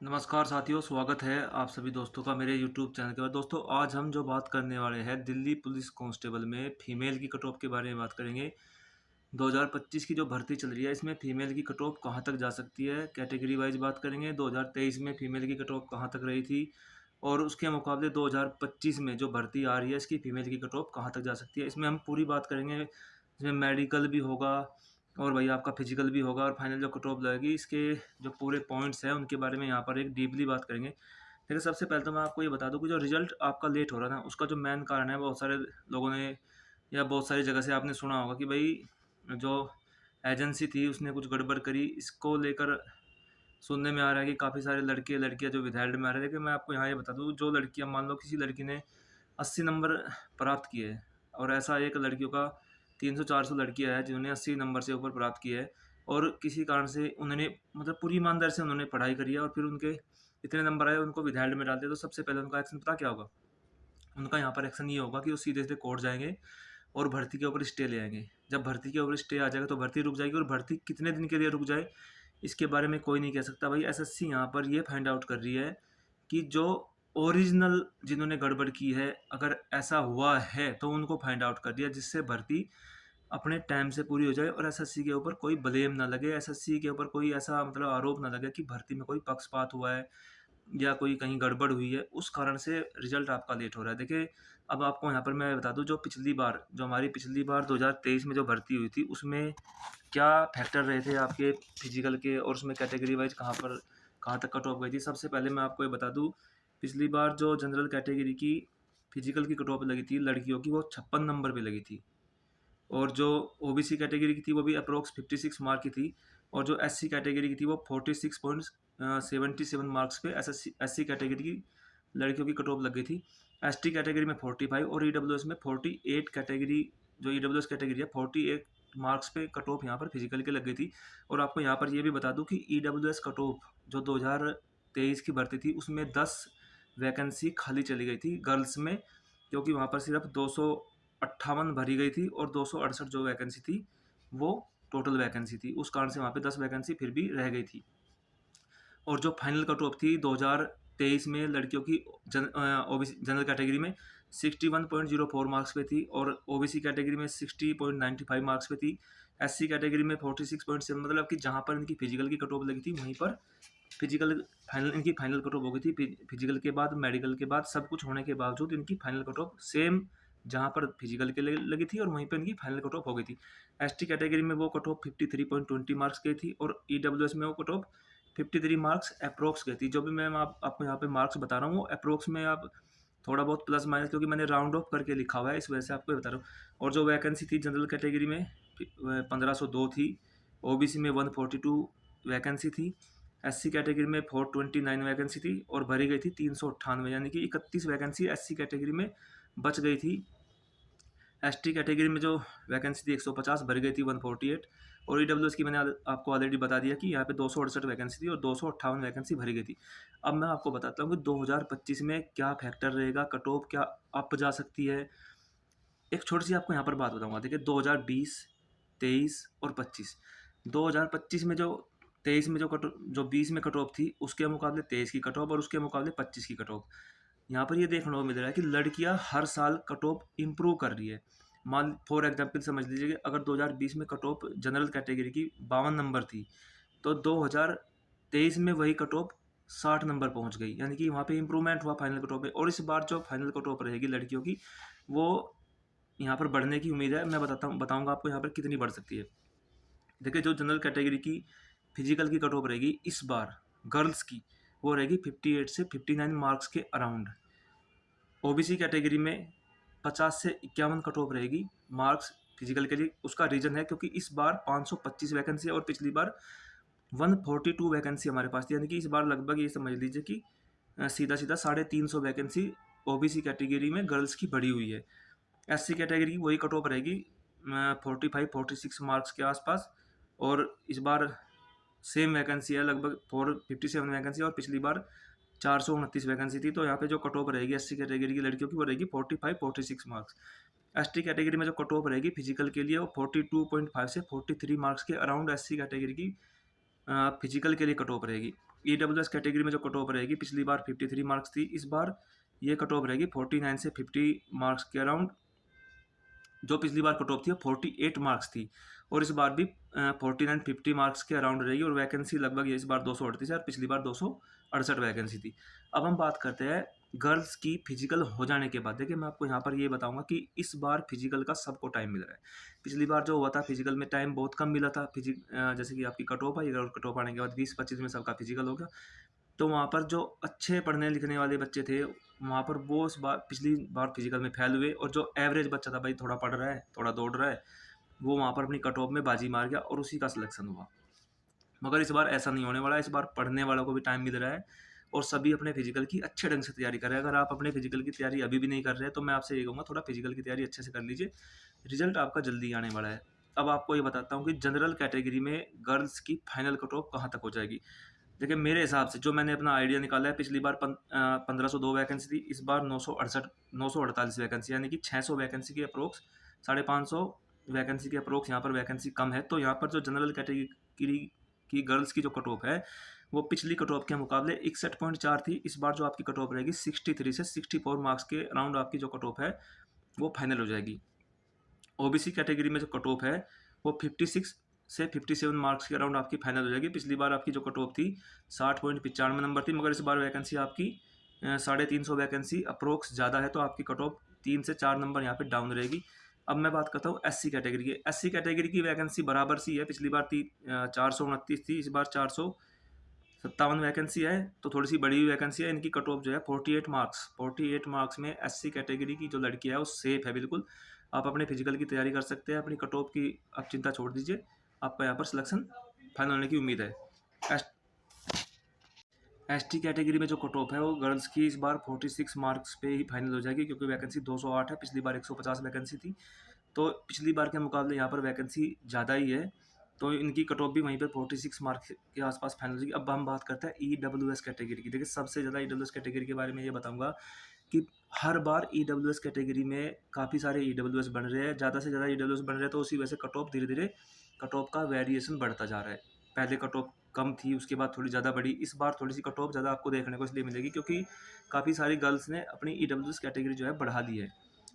नमस्कार साथियों, स्वागत है आप सभी दोस्तों का मेरे यूट्यूब चैनल के बाद। दोस्तों, आज हम जो बात करने वाले हैं दिल्ली पुलिस कांस्टेबल में फीमेल की कट ऑफ के बारे में बात करेंगे। 2025 की जो भर्ती चल रही है इसमें फीमेल की कट ऑफ कहाँ तक जा सकती है, कैटेगरी वाइज बात करेंगे। 2023 में फीमेल की कट ऑफ कहाँ तक रही थी और उसके मुकाबले 2025 में जो भर्ती आ रही है इसकी फीमेल की कट ऑफ कहाँ तक जा सकती है, इसमें हम पूरी बात करेंगे। इसमें मेडिकल भी होगा और भाई आपका फिजिकल भी होगा और फाइनल जो कट ऑफ लगेगी इसके जो पूरे पॉइंट्स हैं उनके बारे में यहाँ पर एक डीपली बात करेंगे। देखिए, सबसे पहले तो मैं आपको ये बता दूँ कि जो रिजल्ट आपका लेट हो रहा है ना, उसका जो मेन कारण है, बहुत सारे लोगों ने या बहुत सारी जगह से आपने सुना होगा कि भाई जो एजेंसी थी उसने कुछ गड़बड़ करी। इसको लेकर सुनने में आ रहा है कि काफ़ी सारे लड़के लड़कियां जो विधायक में आ रहे हैं। लेकिन मैं आपको यहाँ ये बता दूँ, जो लड़कियां, मान लो किसी लड़की ने 80 नंबर प्राप्त किए हैं और ऐसा एक लड़कियों का 300-400 लड़कियां हैं जिन्होंने 80 नंबर से ऊपर प्राप्त किए हैं और किसी कारण से उन्होंने मतलब पूरी ईमानदारी से उन्होंने पढ़ाई करी है और फिर उनके इतने नंबर आए, उनको विधायक में डाल दिया। तो सबसे पहले उनका एक्शन पता क्या होगा? उनका यहाँ पर एक्शन ये होगा कि वो सीधे सीधे कोर्ट जाएंगे और भर्ती के ऊपर स्टे ले आएंगे। जब भर्ती के ऊपर स्टे आ जाएगा तो भर्ती रुक जाएगी, और भर्ती कितने दिन के लिए रुक जाए इसके बारे में कोई नहीं कह सकता। भाई एसएससी यहाँ पर ये फाइंड आउट कर रही है कि जो ओरिजिनल जिन्होंने गड़बड़ की है, अगर ऐसा हुआ है तो उनको फाइंड आउट कर दिया, जिससे भर्ती अपने टाइम से पूरी हो जाए और एसएससी के ऊपर कोई ब्लेम ना लगे, एसएससी के ऊपर कोई ऐसा मतलब आरोप ना लगे कि भर्ती में कोई पक्षपात हुआ है या कोई कहीं गड़बड़ हुई है, उस कारण से रिजल्ट आपका लेट हो रहा है। देखिए, अब आपको यहाँ पर मैं बता दूँ, जो पिछली बार, जो हमारी पिछली बार 2023 में जो भर्ती हुई थी उसमें क्या फैक्टर रहे थे आपके फिजिकल के और उसमें कैटेगरी वाइज कहाँ तक कट ऑफ गई थी। सबसे पहले मैं आपको ये बता दूँ, पिछली बार जो जनरल कैटेगरी की फिजिकल की कट ऑफ लगी थी लड़कियों की, वो 56 नंबर पे लगी थी। और जो ओबीसी कैटेगरी की थी वो भी अप्रोक्स 56 मार्क की थी। और जो एससी कैटेगरी की थी वो 46.77 मार्क्स पे एससी कैटेगरी की लड़कियों की कट ऑफ लग गई थी। एसटी कैटेगरी में 45 और ईडब्ल्यूएस में 48 कैटेगरी, जो ईडब्ल्यूएस कैटेगरी है 48 मार्क्स पे कट ऑफ यहाँ पर फिजिकल के लग गई थी। और आपको यहाँ पर ये भी बता दूँ कि ईडब्ल्यूएस कट ऑफ जो 2023 की भर्ती थी उसमें 10 वैकेंसी खाली चली गई थी गर्ल्स में, क्योंकि वहाँ पर सिर्फ 258 भरी गई थी और 268 जो वैकेंसी थी वो टोटल वैकेंसी थी। उस कारण से वहाँ पे 10 वैकेंसी फिर भी रह गई थी। और जो फाइनल कट ऑफ थी 2023 में लड़कियों की ओबीसी जनरल कैटेगरी में 61.04 मार्क्स पे थी और ओबीसी कैटेगरी में 60.95 मार्क्स पे थी। एससी कैटेगरी में 46.7, मतलब कि जहाँ पर इनकी फिजिकल की कट ऑफ लगी थी वहीं पर फिजिकल फाइनल इनकी फाइनल कट ऑफ हो गई थी। फिजिकल के बाद, मेडिकल के बाद, सब कुछ होने के बावजूद इनकी फाइनल कट ऑफ सेम जहाँ पर फिजिकल के लिए लगी थी और वहीं पर इनकी फाइनल कट ऑफ हो गई थी। एसटी कैटेगरी में वो कट ऑफ 53.20 मार्क्स गई थी और ईडब्ल्यूएस में वो कट ऑफ 53 मार्क्स अप्रोक्स गई थी। जो भी मैं आपको यहाँ पे मार्क्स बता रहा हूँ वो अप्रोक्स में आप थोड़ा बहुत प्लस माइनस, क्योंकि मैंने राउंड ऑफ करके लिखा हुआ है इस वजह से आपको ये बता रहा हूँ। और जो वैकेंसी थी जनरल कैटेगरी में 1502 थी, ओबीसी में 142 वैकेंसी थी, एससी कैटेगरी में 429 वैकेंसी थी और भरी गई थी 398, यानी कि 31 वैकेंसी एससी कैटेगरी में बच गई थी। एसटी कैटेगरी में जो वैकेंसी थी 150 भर गई थी 148। और ईडब्ल्यूएस की मैंने आपको ऑलरेडी बता दिया कि यहाँ पे 268 वैकेंसी थी और 258 वैकेंसी भरी गई थी। अब मैं आपको बताता हूँ कि 2025 में क्या फैक्टर रहेगा, कट ऑफ क्या अप जा सकती है। एक छोटी सी आपको यहाँ पर बात बताऊँगा। देखिए, 2020, 23 और 25, 2025 में जो 23 में जो 20 में कट ऑफ थी उसके मुकाबले 23 की कट ऑफ और उसके मुकाबले 25 की कट ऑफ। यहाँ पर ये देखने को मिल रहा है कि लड़कियां हर साल कट ऑफ इम्प्रूव कर रही है। मान फॉर एग्जाम्पल समझ लीजिए कि अगर 2020 में कट ऑफ जनरल कैटेगरी की 52 नंबर थी तो 2023 में वही कट ऑफ 60 नंबर पहुंच गई, यानी कि वहाँ पे इम्प्रूवमेंट हुआ फाइनल कट ऑफ में। और इस बार जो फाइनल कट ऑफ रहेगी लड़कियों की वो यहाँ पर बढ़ने की उम्मीद है। मैं बताऊँगा आपको यहाँ पर कितनी बढ़ सकती है। देखिए, जो जनरल कैटेगरी की फिजिकल की कट ऑफ रहेगी इस बार गर्ल्स की, वो रहेगी 58 से 59 मार्क्स के अराउंड। ओबीसी कैटेगरी में 50 से 51 कट ऑफ रहेगी मार्क्स फिजिकल के लिए। उसका रीज़न है क्योंकि इस बार 525 वैकेंसी है और पिछली बार 142 वैकेंसी हमारे पास थी, यानी कि इस बार लगभग ये समझ लीजिए कि सीधा सीधा 350 वैकेंसी ओबीसी कैटेगरी में गर्ल्स की बढ़ी हुई है। एससी कैटेगरी की वही कट ऑफ रहेगी 45-46 मार्क्स के आसपास। और इस बार सेम वैकेंसी है, लगभग 457 वैकेंसी, और पिछली बार 429 वैकेंसी थी। तो यहाँ पे जो कट ऑफ रहेगी एससी कैटेगरी की लड़कियों की वो रहेगी 45-46 मार्क्स। एसटी कैटेगरी में जो कट ऑफ रहेगी फिजिकल के लिए वो 42.5 से 43 मार्क्स के अराउंड एससी कैटेगरी की फिजिकल के लिए कट ऑफ रहेगी। ईडब्ल्यूएस कैटेगरी में जो कट ऑफ रहेगी, पिछली बार 53 मार्क्स थी, इस बार ये कट ऑफ रहेगी 49 से 50 मार्क्स के अराउंड। जो पिछली बार कट ऑफ थी वो 48 मार्क्स थी, और इस बार भी 49-50 मार्क्स के अराउंड रहेगी, और वैकेंसी लगभग इस बार 238 है और पिछली बार 268 वैकेंसी थी। अब हम बात करते हैं गर्ल्स की फिजिकल हो जाने के बाद। देखिए, मैं आपको यहाँ पर ये बताऊंगा कि इस बार फिजिकल का सबको टाइम मिल रहा है। पिछली बार जो हुआ था फिजिकल में टाइम बहुत कम मिला था। जैसे कि आपकी कट ऑफ आई, और कट ऑफ आने के बाद 20-25 में सबका फिजिकल हो गया, तो वहाँ पर जो अच्छे पढ़ने लिखने वाले बच्चे थे, वहाँ पर वो इस बार पिछली बार फिजिकल में फेल हुए, और जो एवरेज बच्चा था, भाई थोड़ा पढ़ रहा है, थोड़ा दौड़ रहा है, वो वहाँ पर अपनी कट ऑफ में बाजी मार गया और उसी का सिलेक्शन हुआ। मगर इस बार ऐसा नहीं होने वाला है। इस बार पढ़ने वालों को भी टाइम मिल रहा है, और सभी अपने फिजिकल की अच्छे ढंग से तैयारी कर रहे हैं। अगर आप अपने फिजिकल की तैयारी अभी भी नहीं कर रहे हैं, तो मैं आपसे ये कहूँगा, थोड़ा फिजिकल की तैयारी अच्छे से कर लीजिए, रिजल्ट आपका जल्दी आने वाला है। अब आपको ये बताता हूँ कि जनरल कैटेगरी में गर्ल्स की फाइनल कट ऑफ कहाँ तक हो जाएगी। देखिए, मेरे हिसाब से जो मैंने अपना आइडिया निकाला है, पिछली बार 1502 वैकेंसी थी, इस बार 948 वैकेंसी, यानी कि 600 वैकेंसी की अप्रोक्स, 550 वैकेंसी की अप्रोक्स यहाँ पर वैकेंसी कम है। तो यहाँ पर जो जनरल कैटेगरी की गर्ल्स की जो कट ऑफ है, वो पिछली कट ऑफ के मुकाबले 61.4 थी। इस बार जो आपकी कट ऑफ रहेगी 63 से 64 मार्क्स के अराउंड आपकी जो कट ऑफ है वो फाइनल हो जाएगी। ओबीसी कैटेगरी में जो कट ऑफ है वो 56 से 57 मार्क्स के अराउंड आपकी फाइनल हो जाएगी। पिछली बार आपकी जो कट ऑफ थी 60.95 नंबर थी, मगर इस बार वैकेंसी आपकी 350 वैकेंसी अप्रोक्स ज़्यादा है, तो आपकी कट ऑफ 3 से 4 नंबर यहाँ पे डाउन रहेगी। अब मैं बात करता हूँ एससी कैटेगरी की। एससी कैटेगरी की वैकेंसी बराबर सी है, पिछली बार थी 429 थी, इस बार 457 वैकेंसी है, तो थोड़ी सी बड़ी वैकेंसी है। इनकी कट ऑफ जो है 48 मार्क्स में एससी कैटेगरी की जो लड़की है वो सेफ है बिल्कुल। आप अपने फिजिकल की तैयारी कर सकते हैं, अपनी कट ऑफ की आप चिंता छोड़ दीजिए, आपका यहाँ पर सिलेक्शन फाइनल होने की उम्मीद है। एसटी कैटेगरी में जो कट ऑफ है वो गर्ल्स की इस बार 46 मार्क्स पे ही फाइनल हो जाएगी, क्योंकि वैकेंसी 208 है, पिछली बार 150 वैकेंसी थी, तो पिछली बार के मुकाबले यहाँ पर वैकेंसी ज़्यादा ही है, तो इनकी कट ऑफ भी वहीं पर 46 मार्क्स के आसपास फाइनल हो जाएगी। अब हम बात करते हैं ईडब्ल्यूएस कैटेगरी की। देखिए, सबसे ज़्यादा ईडब्ल्यूएस कैटेगरी के बारे में ये बताऊँगा कि हर बार ईडब्ल्यूएस कैटेगरी में काफ़ी सारे ईडब्ल्यूएस बन रहे हैं, ज़्यादा से ज़्यादा ईडब्ल्यूएस बन रहे हैं, तो उसी वजह से कट ऑफ धीरे धीरे कट ऑफ का वेरिएशन बढ़ता जा रहा है। पहले कट ऑफ कम थी, उसके बाद थोड़ी ज़्यादा बढ़ी, इस बार थोड़ी सी कट ऑफ ज़्यादा आपको देखने को इसलिए मिलेगी क्योंकि काफ़ी सारी गर्ल्स ने अपनी ईडब्ल्यूएस कैटेगरी जो है बढ़ा दी है।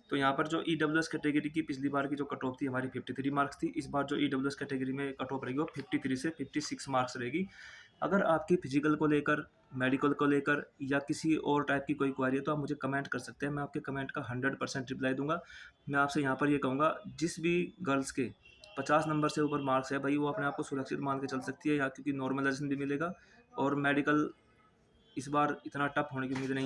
तो यहाँ पर जो ईडब्ल्यूएस कैटेगरी की पिछली बार की जो कट ऑफ थी हमारी 53 मार्क्स थी, इस बार जो ईडब्ल्यूएस कैटेगरी में कट ऑफ रहेगी वो 53 से 56 मार्क्स रहेगी। अगर आपकी फिजिकल को लेकर, मेडिकल को लेकर या किसी और टाइप की कोई क्वेरी है, तो आप मुझे कमेंट कर सकते हैं, मैं आपके कमेंट का 100% रिप्लाई दूंगा। मैं आपसे यहाँ पर ये कहूँगा, जिस भी गर्ल्स के 50 नंबर से ऊपर मार्क्स है, भाई वो अपने आप को सुरक्षित मान के चल सकती है यहाँ, क्योंकि नॉर्मलाइजेशन भी मिलेगा, और मेडिकल इस बार इतना टफ होने की उम्मीद नहीं है।